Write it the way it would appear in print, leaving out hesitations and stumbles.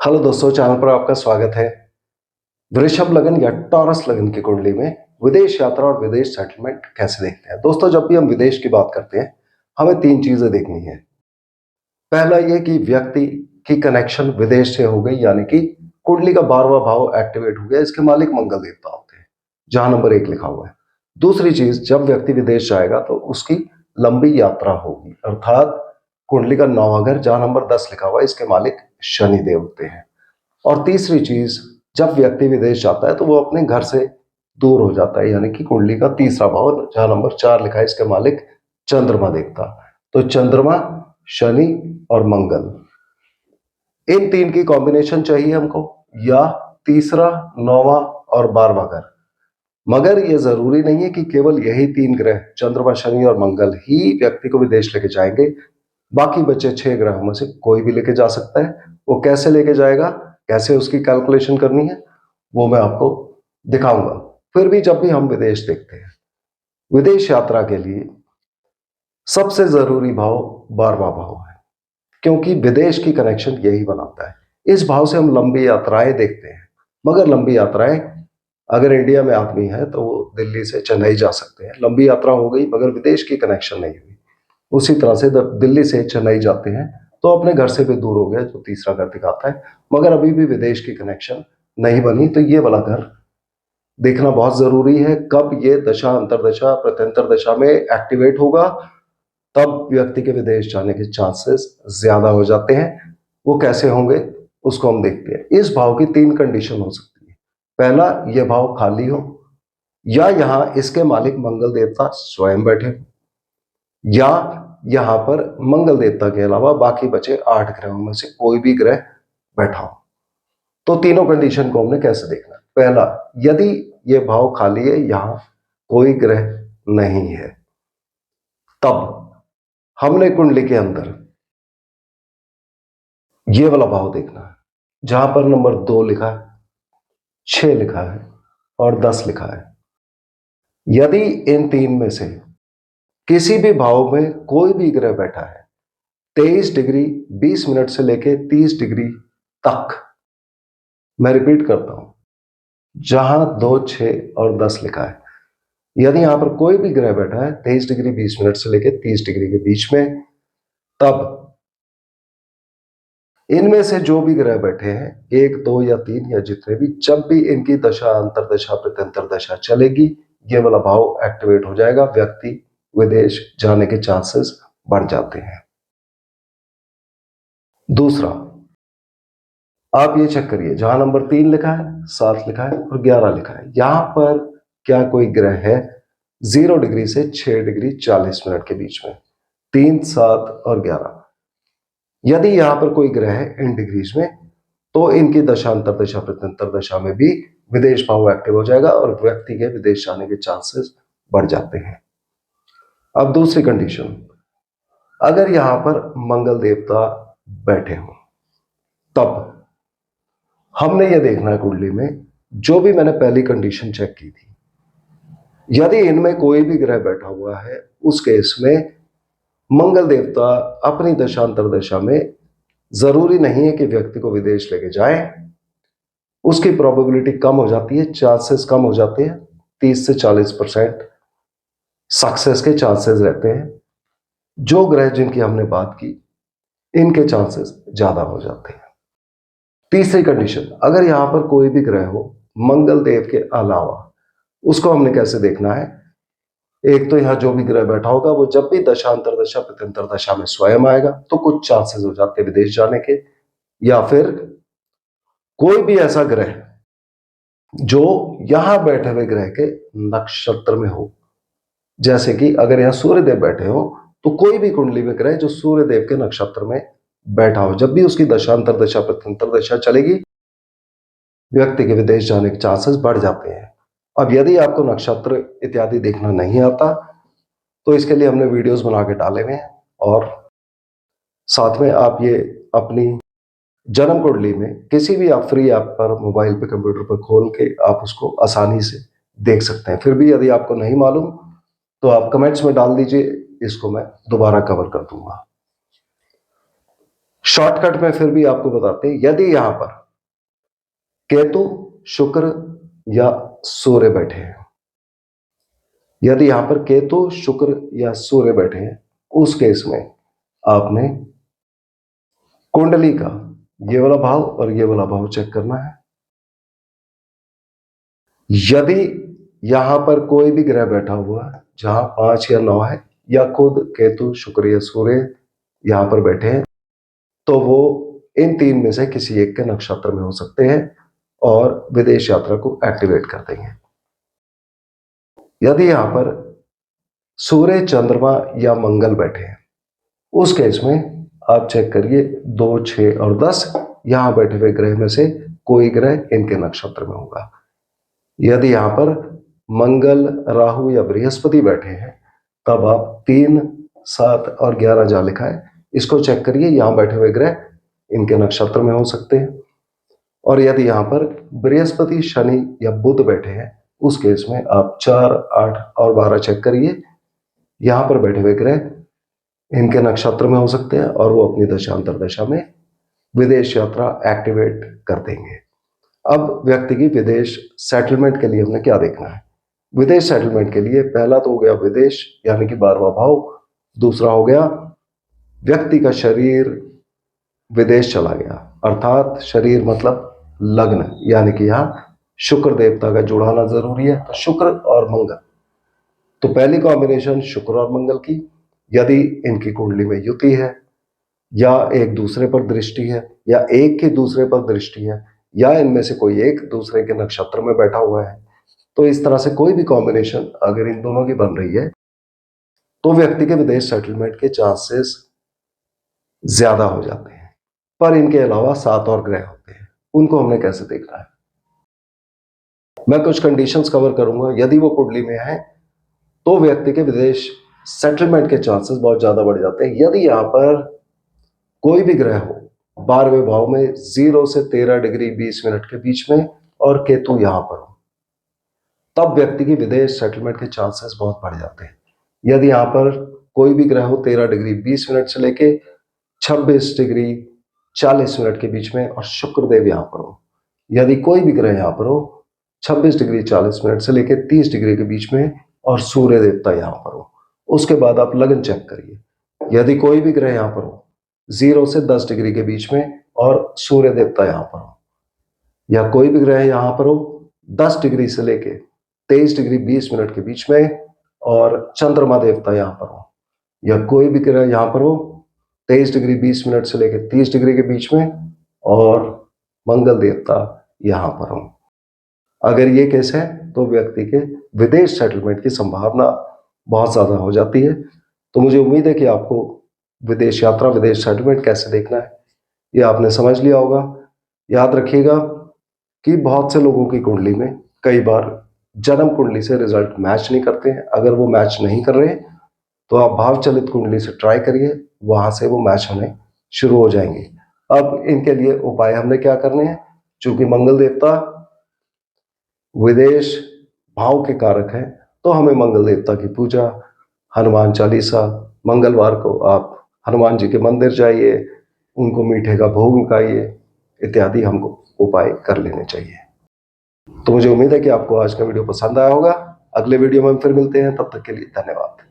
Hello दोस्तों, channel पर आपका स्वागत है। वृषभ लगन या टॉरस लगन की कुंडली में विदेश यात्रा और विदेश सेटलमेंट कैसे देखते हैं। दोस्तों, जब भी हम विदेश की बात करते हैं, हमें तीन चीजें देखनी है। पहला ये कि व्यक्ति की कनेक्शन विदेश से हो गई, यानी कि कुंडली का 12वां भाव एक्टिवेट हो गया। इसके मालिक मंगल देवता होते हैं, जहां नंबर 1 लिखा हुआ है। दूसरी चीज, जब व्यक्ति विदेश जाएगा तो उसकी लंबी यात्रा होगी, अर्थात कुंडली का 9वां घर जहां नंबर 10 लिखा हुआ है, इसके मालिक शनि देव होते हैं। और तीसरी चीज, जब व्यक्ति विदेश जाता है तो वो अपने घर से दूर हो जाता है, यानी कि कुंडली का तीसरा भाव जहां नंबर 4 लिखा है, इसके मालिक चंद्रमा देवता। तो चंद्रमा, शनि और मंगल, इन तीन की कॉम्बिनेशन चाहिए हमको, या तीसरा, 9वां और 12वां घर। मगर यह जरूरी नहीं है कि केवल यही तीन ग्रह चंद्रमा, शनि और मंगल ही व्यक्ति को विदेश लेके जाएंगे। बाकी बचे 6 ग्रहों में से कोई भी लेके जा सकता है। वो कैसे लेके जाएगा, कैसे उसकी कैलकुलेशन करनी है, वो मैं आपको दिखाऊंगा। फिर भी जब भी हम विदेश देखते हैं, विदेश यात्रा के लिए सबसे जरूरी भाव 12वां भाव है, क्योंकि विदेश की कनेक्शन यही बनाता है। इस भाव से हम लंबी यात्राएं देखते हैं। मगर लंबी यात्राएं, अगर इंडिया में आदमी है तो वो दिल्ली से चेन्नई जा सकते हैं, लंबी यात्रा हो गई, मगर विदेश की कनेक्शन नहीं हुई। उसी तरह से दिल्ली से चेन्नई जाते हैं तो अपने घर से भी दूर हो गया, जो तीसरा घर दिखाता है। मगर अभी भी विदेश की कनेक्शन नहीं बनी, तो ये वाला घर देखना बहुत जरूरी है। कब ये दशा, अंतरदशा, प्रत्यंतर दशा में एक्टिवेट होगा, तब व्यक्ति के विदेश जाने के चांसेस ज्यादा हो जाते हैं। वो कैसे होंगे, उसको हम देखते हैं। इस भाव की 3 कंडीशन हो सकती है। पहला, यह भाव खाली हो, या यहां इसके मालिक मंगल देवता स्वयं बैठे हो, या यहां पर मंगल देवता के अलावा बाकी बचे 8 ग्रहों में से कोई भी ग्रह बैठा हो। तो तीनों कंडीशन को हमने कैसे देखना है। पहला, यदि यह भाव खाली है, यहां कोई ग्रह नहीं है, तब हमने कुंडली के अंदर ये वाला भाव देखना है, जहां पर नंबर 2 लिखा है, 6 लिखा है और 10 लिखा है। यदि इन तीन में से किसी भी भाव में कोई भी ग्रह बैठा है 23 डिग्री 20 मिनट से लेकर 30 डिग्री तक, मैं रिपीट करता हूं, जहां 2, 6 और 10 लिखा है, यदि यहां पर कोई भी ग्रह बैठा है 23 डिग्री 20 मिनट से लेकर 30 डिग्री के बीच में, तब इनमें से जो भी ग्रह बैठे हैं, 1, 2 या 3 या जितने भी, जब भी इनकी दशा, अंतरदशा, प्रत्यंतर दशा चलेगी, ये वाला भाव एक्टिवेट हो जाएगा। व्यक्ति विदेश जाने के चांसेस बढ़ जाते हैं। दूसरा, आप ये चेक करिए, जहां नंबर 3 लिखा है, 7 लिखा है और 11 लिखा है, यहां पर क्या कोई ग्रह है 0 डिग्री से 6 डिग्री 40 मिनट के बीच में? 3, 7 और 11। यदि यहां पर कोई ग्रह है इन डिग्रीज में, तो इनकी दशा, अंतरदशा, प्रत्यंतर दशा में भी विदेश भाव एक्टिव हो जाएगा और व्यक्ति के विदेश जाने के चांसेस बढ़ जाते हैं। अब दूसरी कंडीशन, अगर यहां पर मंगल देवता बैठे हो, तब हमने यह देखना है कुंडली में, जो भी मैंने पहली कंडीशन चेक की थी, यदि इनमें कोई भी ग्रह बैठा हुआ है, उस केस में मंगल देवता अपनी दशांतर दशा में जरूरी नहीं है कि व्यक्ति को विदेश लेके जाए। उसकी प्रोबेबिलिटी कम हो जाती है, चांसेस कम हो जाते हैं। 30 से 40% सक्सेस के चांसेस रहते हैं। जो ग्रह जिनकी हमने बात की, इनके चांसेस ज्यादा हो जाते हैं। तीसरी कंडीशन, अगर यहां पर कोई भी ग्रह हो मंगल देव के अलावा, उसको हमने कैसे देखना है। एक तो यहां जो भी ग्रह बैठा होगा, वो जब भी दशांतर दशा, प्रत्यंतर दशा में स्वयं आएगा, तो कुछ चांसेस हो जाते हैं विदेश जाने के। या फिर कोई भी ऐसा ग्रह जो यहां बैठे हुए ग्रह के नक्षत्र में हो, जैसे कि अगर यहां सूर्यदेव बैठे हो, तो कोई भी कुंडली में ग्रह जो सूर्यदेव के नक्षत्र में बैठा हो, जब भी उसकी दशांतर दशा, प्रत्यंतर दशा चलेगी, व्यक्ति के विदेश जाने के चांसेस बढ़ जाते हैं। अब यदि आपको नक्षत्र इत्यादि देखना नहीं आता, तो इसके लिए हमने वीडियोस बना के डाले हुए हैं, और साथ में आप ये अपनी जन्म कुंडली में किसी भी आप फ्री ऐप पर, मोबाइल पे, कंप्यूटर पर खोल के आप उसको आसानी से देख सकते हैं। फिर भी यदि आपको नहीं मालूम, तो आप कमेंट्स में डाल दीजिए, इसको मैं दोबारा कवर कर दूंगा। शॉर्टकट में फिर भी आपको बताते हैं, यदि यहां पर केतु, शुक्र या सूर्य बैठे हैं, यदि यहां पर केतु, शुक्र या सूर्य बैठे हैं, उस केस में आपने कुंडली का ये वाला भाव और ये वाला भाव चेक करना है। यदि यहां पर कोई भी ग्रह बैठा हुआ है जहां 5 या 9 है, या खुद केतु, शुक्र या सूर्य यहां पर बैठे हैं, तो वो इन तीन में से किसी एक के नक्षत्र में हो सकते हैं और विदेश यात्रा को एक्टिवेट कर देंगे। यदि यहां पर सूर्य, चंद्रमा या मंगल बैठे हैं, उस केस में आप चेक करिए 2, 6 और 10 यहां बैठे हुए ग्रह में से कोई ग्रह इनके नक्षत्र में होगा। यदि यहां पर मंगल, राहु या बृहस्पति बैठे हैं, तब आप 3, 7 और 11 जहां लिखा है इसको चेक करिए, यहां बैठे हुए ग्रह इनके नक्षत्र में हो सकते हैं। और यदि यहां पर बृहस्पति, शनि या बुध बैठे हैं, उस केस में आप 4, 8 और 12 चेक करिए, यहां पर बैठे हुए ग्रह इनके नक्षत्र में हो सकते हैं और वो अपनी दशांतर दशा में विदेश यात्रा एक्टिवेट कर देंगे। अब व्यक्ति की विदेश सेटलमेंट के लिए हमने क्या देखना है? विदेश सेटलमेंट के लिए पहला तो हो गया विदेश यानी कि 12वां भाव, दूसरा हो गया व्यक्ति का शरीर विदेश चला गया, अर्थात शरीर मतलब लग्न, यानी कि यहां शुक्र देवता का जुड़ाना जरूरी है, तो शुक्र और मंगल। तो पहली कॉम्बिनेशन शुक्र और मंगल की, यदि इनकी कुंडली में युति है या एक दूसरे पर दृष्टि है या एक की दूसरे पर दृष्टि है या इनमें से कोई एक दूसरे के नक्षत्र में बैठा हुआ है, तो इस तरह से कोई भी कॉम्बिनेशन अगर इन दोनों की बन रही है तो व्यक्ति के विदेश सेटलमेंट के चांसेस ज्यादा हो जाते हैं। पर इनके अलावा 7 और ग्रह होते हैं, उनको हमने कैसे देखना है? मैं कुछ कंडीशंस कवर करूंगा। यदि वो कुंडली में है तो व्यक्ति के विदेश सेटलमेंट के चांसेस बहुत ज्यादा बढ़ जाते हैं। यदि यहां पर कोई भी ग्रह हो 12वें भाव में 0 से 13 डिग्री 20 मिनट के बीच में और केतु यहां पर हो, तब व्यक्ति की विदेश सेटलमेंट के चांसेस बहुत बढ़ जाते हैं। यदि यहां पर कोई भी ग्रह हो 13 डिग्री 20 मिनट से लेके 26 डिग्री 40 मिनट के बीच में और शुक्रदेव यहां पर हो, यदि कोई भी ग्रह यहां पर हो 26 डिग्री 40 मिनट से लेके 30 डिग्री के बीच में और सूर्य देवता यहां पर हो, उसके बाद आप लगन चेक करिए। यदि कोई भी ग्रह यहां पर हो 0 से 10 डिग्री के बीच में और सूर्य देवता यहां पर हो, या कोई भी ग्रह यहां पर हो 10 डिग्री से लेके 23 डिग्री 20 मिनट के बीच में और चंद्रमा देवता यहां पर हो, या कोई भी ग्रह यहां पर हो 23 डिग्री 20 मिनट से लेकर 30 डिग्री के बीच में और मंगल देवता यहां पर हो, अगर ये केस है तो व्यक्ति के विदेश सेटलमेंट की संभावना बहुत ज्यादा हो जाती है। तो मुझे उम्मीद है कि आपको विदेश यात्रा, विदेश सेटलमेंट कैसे देखना है ये आपने समझ लिया होगा। याद रखिएगा कि बहुत से लोगों की कुंडली में कई बार जन्म कुंडली से रिजल्ट मैच नहीं करते हैं। अगर वो मैच नहीं कर रहे तो आप भाव चलित कुंडली से ट्राई करिए, वहां से वो मैच होने शुरू हो जाएंगे। अब इनके लिए उपाय हमने क्या करने हैं? चूंकि मंगल देवता विदेश भाव के कारक है, तो हमें मंगल देवता की पूजा, हनुमान चालीसा, मंगलवार को आप हनुमान जी के मंदिर जाइए, उनको मीठे का भोग लगाइए, इत्यादि हमको उपाय कर लेने चाहिए। तो मुझे उम्मीद है कि आपको आज का वीडियो पसंद आया होगा। अगले वीडियो में हम फिर मिलते हैं, तब तक के लिए धन्यवाद।